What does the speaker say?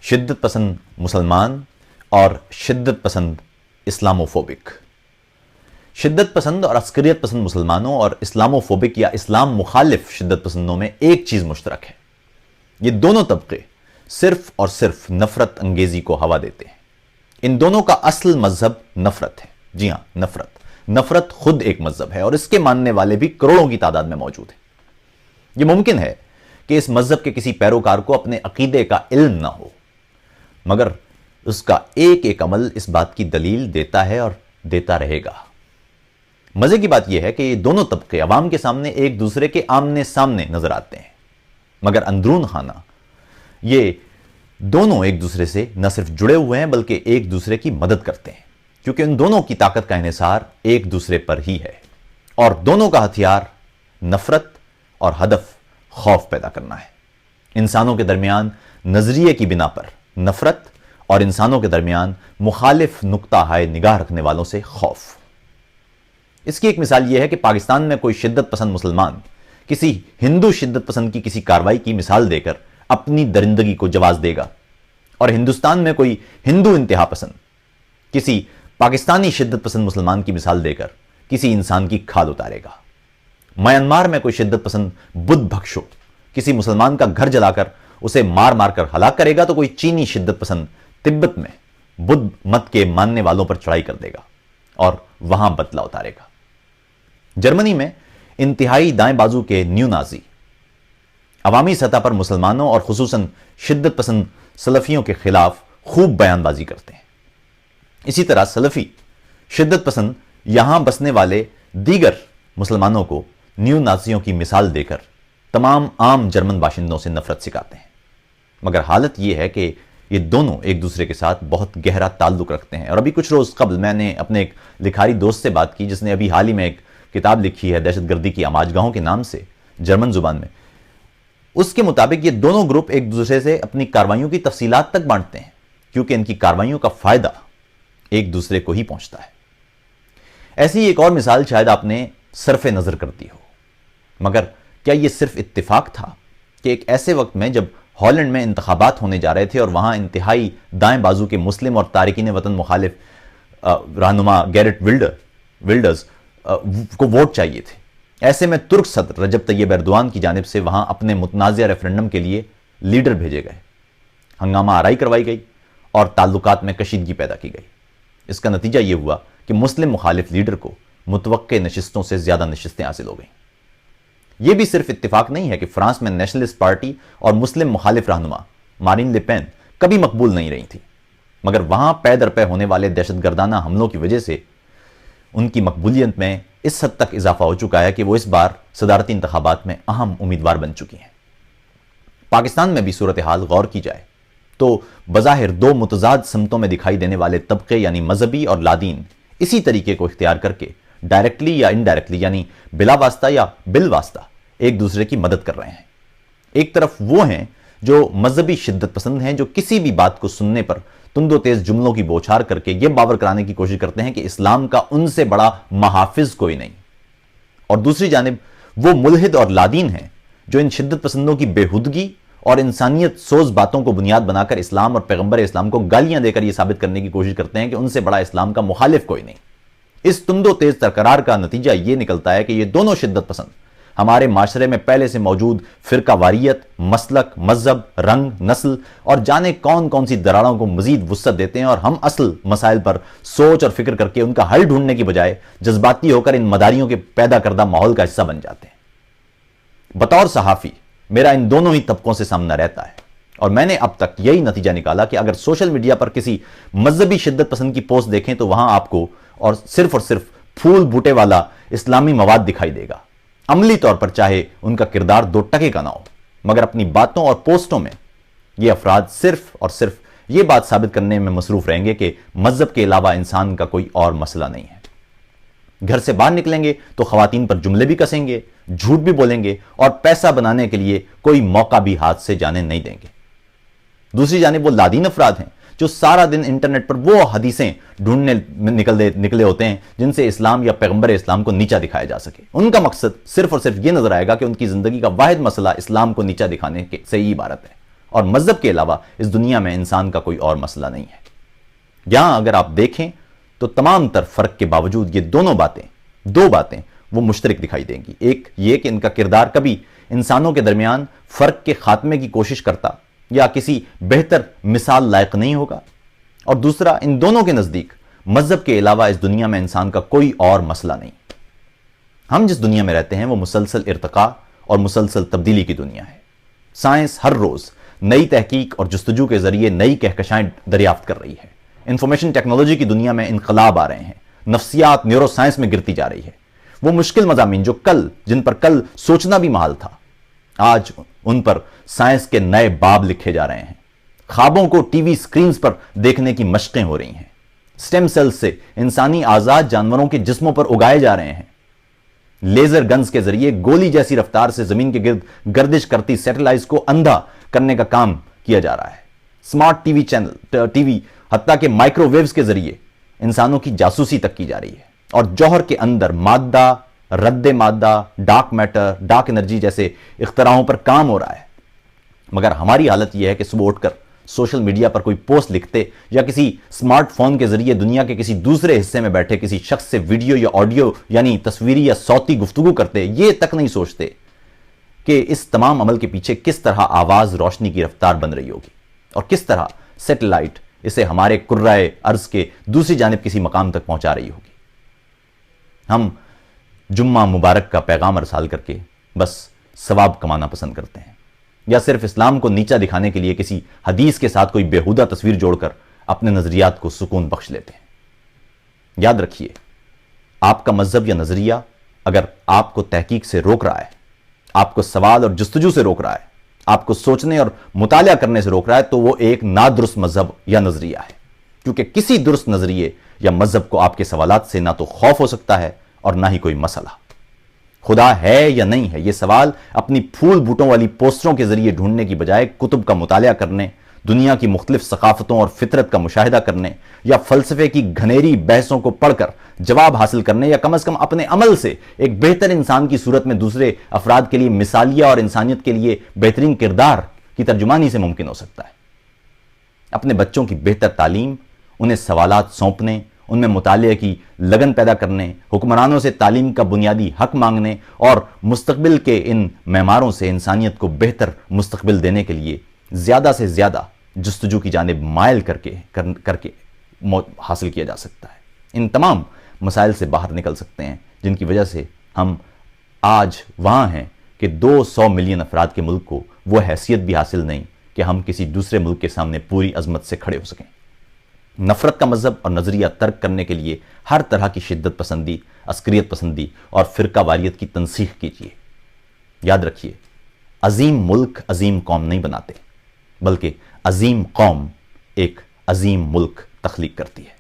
शिद्दत पसंद मुसलमान और शिद्दत पसंद इस्लामोफोबिक। शिद्दत पसंद और अस्करियत पसंद मुसलमानों और इस्लामोफोबिक या इस्लाम मुखालिफ शिद्दत पसंदों में एक चीज मुश्तरक है। ये दोनों तबके सिर्फ और सिर्फ नफरत अंगेजी को हवा देते हैं। इन दोनों का असल मजहब नफरत है। जी हां, नफरत खुद एक मजहब है और इसके मानने वाले भी करोड़ों की तादाद में मौजूद हैं। यह मुमकिन है कि इस मजहब के किसी पैरोकार को अपने अकीदे का इल्म ना हो, मगर उसका एक एक अमल इस बात की दलील देता है और देता रहेगा। मजे की बात यह है कि ये दोनों तबके अवाम के सामने एक दूसरे के आमने सामने नजर आते हैं, मगर अंदरून खाना ये दोनों एक दूसरे से न सिर्फ जुड़े हुए हैं बल्कि एक दूसरे की मदद करते हैं, क्योंकि उन दोनों की ताकत का इन्हिसार एक दूसरे पर ही है और दोनों का हथियार नफरत और हदफ खौफ पैदा करना है। इंसानों के दरमियान नजरिए की बिना पर नफरत और इंसानों के दरमियान मुखालिफ नुक्ता हाय निगाह रखने वालों से खौफ। इसकी एक मिसाल यह है कि पाकिस्तान में कोई शिद्दत पसंद मुसलमान किसी हिंदू शिद्दत पसंद की किसी कार्रवाई की मिसाल देकर अपनी दरिंदगी को जवाज देगा और हिंदुस्तान में कोई हिंदू इंतहा पसंद किसी पाकिस्तानी शिद्दत पसंद मुसलमान की मिसाल देकर किसी इंसान की खाल उतारेगा। म्यांमार में कोई शिद्दत पसंद बुद्ध भक्षु किसी मुसलमान का घर जलाकर उसे मार मार कर हलाक करेगा, तो कोई चीनी शिद्दत पसंद तिब्बत में बुद्ध मत के मानने वालों पर चढ़ाई कर देगा और वहां बदला उतारेगा। जर्मनी में इंतहाई दाएं बाजू के न्यू नाजी अवामी सतह पर मुसलमानों और खुसूसन शिद्दत पसंद सलफियों के खिलाफ खूब बयानबाजी करते हैं। इसी तरह सलफी शिद्दत पसंद यहां बसने वाले दीगर मुसलमानों को न्यू नाजियों की मिसाल देकर तमाम आम जर्मन बाशिंदों से नफरत सिखाते हैं। मगर हालत यह है कि ये दोनों एक दूसरे के साथ बहुत गहरा ताल्लुक रखते हैं। और अभी कुछ रोज कबल मैंने अपने एक लिखारी दोस्त से बात की जिसने अभी हाल ही में एक किताब लिखी है दहशतगर्दी की आमाजगाहों के नाम से, जर्मन जुबान में। उसके मुताबिक ये दोनों ग्रुप एक दूसरे से अपनी कार्रवाइयों की तफसीलात तक बांटते हैं, क्योंकि इनकी कार्रवाइयों का फायदा एक दूसरे को ही पहुंचता है। ऐसी एक और मिसाल शायद आपने सरफे नजर करती हो, मगर क्या यह सिर्फ इत्तेफाक था कि एक ऐसे वक्त में जब हॉलैंड में इंतखाबात होने जा रहे थे और वहां इंतहाई दाएं बाजू के मुस्लिम और तारिकीन वतन मुखालिफ रहनुमा गैरेट विल्डर्स को वोट चाहिए थे, ऐसे में तुर्क सदर रजब तैयब एर्दोआन की जानिब से वहां अपने मुतनाज़िया रेफरेंडम के लिए लीडर भेजे गए। हंगामा आराई करवाई गई और ताल्लुकात में कशीदगी पैदा की गई। इसका नतीजा यह हुआ कि मुस्लिम मुखालिफ लीडर को मुतवक्के नशिस्तों से ज्यादा नशिस्तें हासिल हो गई। यह भी सिर्फ इत्तेफाक नहीं है कि फ्रांस में नेशनलिस्ट पार्टी और मुस्लिम मुखालिफ रहनुमा मारीन ले पेन कभी मकबूल नहीं रही थी, मगर वहां पै दर पै होने वाले दहशतगर्दाना हमलों की वजह से उनकी मकबूलियत में इस हद तक इजाफा हो चुका है कि वो इस बार सदारती इंतखाबात में अहम उम्मीदवार बन चुकी हैं। पाकिस्तान में भी सूरत हाल गौर की जाए तो बज़ाहिर दो मुतजाद समतों में दिखाई देने वाले तबके यानी मजहबी और लादीन इसी तरीके को इख्तियार करके डायरेक्टली या इनडायरेक्टली यानी बिला वास्ता या बिल वास्ता एक दूसरे की मदद कर रहे हैं। एक तरफ वो हैं जो मजहबी शिद्दत पसंद हैं, जो किसी भी बात को सुनने पर तुंदो तेज जुमलों की बौछार करके यह बावर कराने की कोशिश करते हैं कि इस्लाम का उनसे बड़ा महाफिज कोई नहीं। और दूसरी जानिब वो मुल्हिद और लादीन हैं जो इन शिद्दत पसंदों की बेहुदगी और इंसानियत सोज बातों को बुनियाद बनाकर इस्लाम और पैगंबर इस्लाम को गालियां देकर यह साबित करने की कोशिश करते हैं कि उनसे बड़ा इस्लाम का मुखालिफ कोई नहीं। इस तुंदो तेज तकरार का नतीजा यह निकलता है कि ये दोनों शिद्दत पसंद हमारे माशरे में पहले से मौजूद फिरका वारियत, मसलक, मजहब, रंग, नस्ल और जाने कौन कौन सी दरारों को मजीद वुसअत देते हैं और हम असल मसाइल पर सोच और फिक्र करके उनका हल ढूंढने की बजाय जज्बाती होकर इन मदारियों के पैदा करदा माहौल का हिस्सा बन जाते हैं। बतौर सहाफी मेरा इन दोनों ही तबकों से सामना रहता है और मैंने अब तक यही नतीजा निकाला कि अगर सोशल मीडिया पर किसी मजहबी शिद्दत पसंद की पोस्ट देखें तो वहां आपको और सिर्फ फूल बूटे वाला इस्लामी मवाद दिखाई देगा। अमली तौर पर चाहे उनका किरदार 2 टके का ना हो, मगर अपनी बातों और पोस्टों में ये अफराद सिर्फ और सिर्फ ये बात साबित करने में मसरूफ रहेंगे कि मजहब के अलावा इंसान का कोई और मसला नहीं है। घर से बाहर निकलेंगे तो खवातीन पर जुमले भी कसेंगे, झूठ भी बोलेंगे और पैसा बनाने के लिए कोई मौका भी हाथ से जाने नहीं देंगे। दूसरी जानिब वो लादीन अफराद हैं जो सारा दिन इंटरनेट पर वो हदीसें ढूंढने निकले होते हैं जिनसे इस्लाम या पैगंबर इस्लाम को नीचा दिखाया जा सके। उनका मकसद सिर्फ और सिर्फ ये नजर आएगा कि उनकी जिंदगी का वाहिद मसला इस्लाम को नीचा दिखाने से ही इबारत है اور مذہب کے علاوہ اس دنیا میں انسان کا کوئی اور مسئلہ نہیں ہے۔ یہاں اگر آپ دیکھیں تو تمام تر فرق کے باوجود یہ دو باتیں وہ مشترک دکھائی دیں گی۔ ایک یہ کہ ان کا کردار کبھی انسانوں کے درمیان فرق کے خاتمے کی کوشش کرتا یا کسی بہتر مثال لائق نہیں ہوگا، اور دوسرا ان دونوں کے نزدیک مذہب کے علاوہ اس دنیا میں انسان کا کوئی اور مسئلہ نہیں۔ ہم جس دنیا میں رہتے ہیں وہ مسلسل ارتقاء اور مسلسل تبدیلی کی دنیا ہے۔ سائنس ہر روز نئی تحقیق اور جستجو کے ذریعے نئی کہکشائیں دریافت کر رہی ہے۔ انفارمیشن ٹیکنالوجی کی دنیا میں انقلاب آ رہے ہیں، نفسیات نیورو سائنس میں گرتی جا رہی ہے۔ وہ مشکل مضامین جن پر کل سوچنا بھی محال تھا، آج ان پر سائنس کے نئے باب لکھے جا رہے ہیں۔ خوابوں کو ٹی وی سکرینز پر دیکھنے کی مشقیں ہو رہی ہیں۔ سٹیم سیلز سے انسانی آزاد جانوروں کے جسموں پر اگائے جا رہے ہیں۔ لیزر گنز کے ذریعے گولی جیسی رفتار سے زمین کے گرد گردش کرتی سیٹلائٹس کو اندھا کرنے کا کام کیا جا رہا ہے۔ سمارٹ ٹی وی حتیٰ کہ مائکرو ویوز کے ذریعے انسانوں کی جاسوسی تک کی جا رہی ہے، اور جوہر کے اندر مادہ، رد مادہ، ڈارک میٹر، ڈارک انرجی جیسے اختراعوں پر کام ہو رہا ہے۔ مگر ہماری حالت یہ ہے کہ صبح اٹھ کر سوشل میڈیا پر کوئی پوسٹ لکھتے یا کسی سمارٹ فون کے ذریعے دنیا کے کسی دوسرے حصے میں بیٹھے کسی شخص سے ویڈیو یا آڈیو یعنی تصویری یا صوتی گفتگو کرتے، یہ تک نہیں سوچتے کہ اس تمام عمل کے پیچھے کس طرح آواز روشنی کی رفتار بن رہی ہوگی، اور کس طرح سیٹلائٹ اسے ہمارے کرۂ ارض کے دوسری جانب کسی مقام تک پہنچا رہی ہوگی۔ ہم جمعہ مبارک کا پیغام ارسال کر کے بس ثواب کمانا پسند کرتے ہیں، یا صرف اسلام کو نیچا دکھانے کے لیے کسی حدیث کے ساتھ کوئی بیہودہ تصویر جوڑ کر اپنے نظریات کو سکون بخش لیتے ہیں۔ یاد رکھیے، آپ کا مذہب یا نظریہ اگر آپ کو تحقیق سے روک رہا ہے، آپ کو سوال اور جستجو سے روک رہا ہے، آپ کو سوچنے اور مطالعہ کرنے سے روک رہا ہے، تو وہ ایک نادرست مذہب یا نظریہ ہے، کیونکہ کسی درست نظریے یا مذہب کو آپ کے سوالات سے نہ تو خوف ہو سکتا ہے اور نہ ہی کوئی مسئلہ۔ خدا ہے یا نہیں ہے، یہ سوال اپنی پھول بوٹوں والی پوسٹروں کے ذریعے ڈھونڈنے کی بجائے کتب کا مطالعہ کرنے، دنیا کی مختلف ثقافتوں اور فطرت کا مشاہدہ کرنے، یا فلسفے کی گھنیری بحثوں کو پڑھ کر جواب حاصل کرنے، یا کم از کم اپنے عمل سے ایک بہتر انسان کی صورت میں دوسرے افراد کے لیے مثالیہ اور انسانیت کے لیے بہترین کردار کی ترجمانی سے ممکن ہو سکتا ہے۔ اپنے بچوں کی بہتر تعلیم، انہیں سوالات سونپنے، ان میں مطالعے کی لگن پیدا کرنے، حکمرانوں سے تعلیم کا بنیادی حق مانگنے، اور مستقبل کے ان معماروں سے انسانیت کو بہتر مستقبل دینے کے لیے زیادہ سے زیادہ جستجو کی جانب مائل کر کے حاصل کیا جا سکتا ہے۔ ان تمام مسائل سے باہر نکل سکتے ہیں جن کی وجہ سے ہم آج وہاں ہیں کہ 200 ملین افراد کے ملک کو وہ حیثیت بھی حاصل نہیں کہ ہم کسی دوسرے ملک کے سامنے پوری عظمت سے کھڑے ہو سکیں۔ نفرت کا مذہب اور نظریہ ترک کرنے کے لیے ہر طرح کی شدت پسندی، عسکریت پسندی اور فرقہ واریت کی تنسیخ کیجیے۔ یاد رکھیے، عظیم ملک عظیم قوم نہیں بناتے، بلکہ عظیم قوم ایک عظیم ملک تخلیق کرتی ہے۔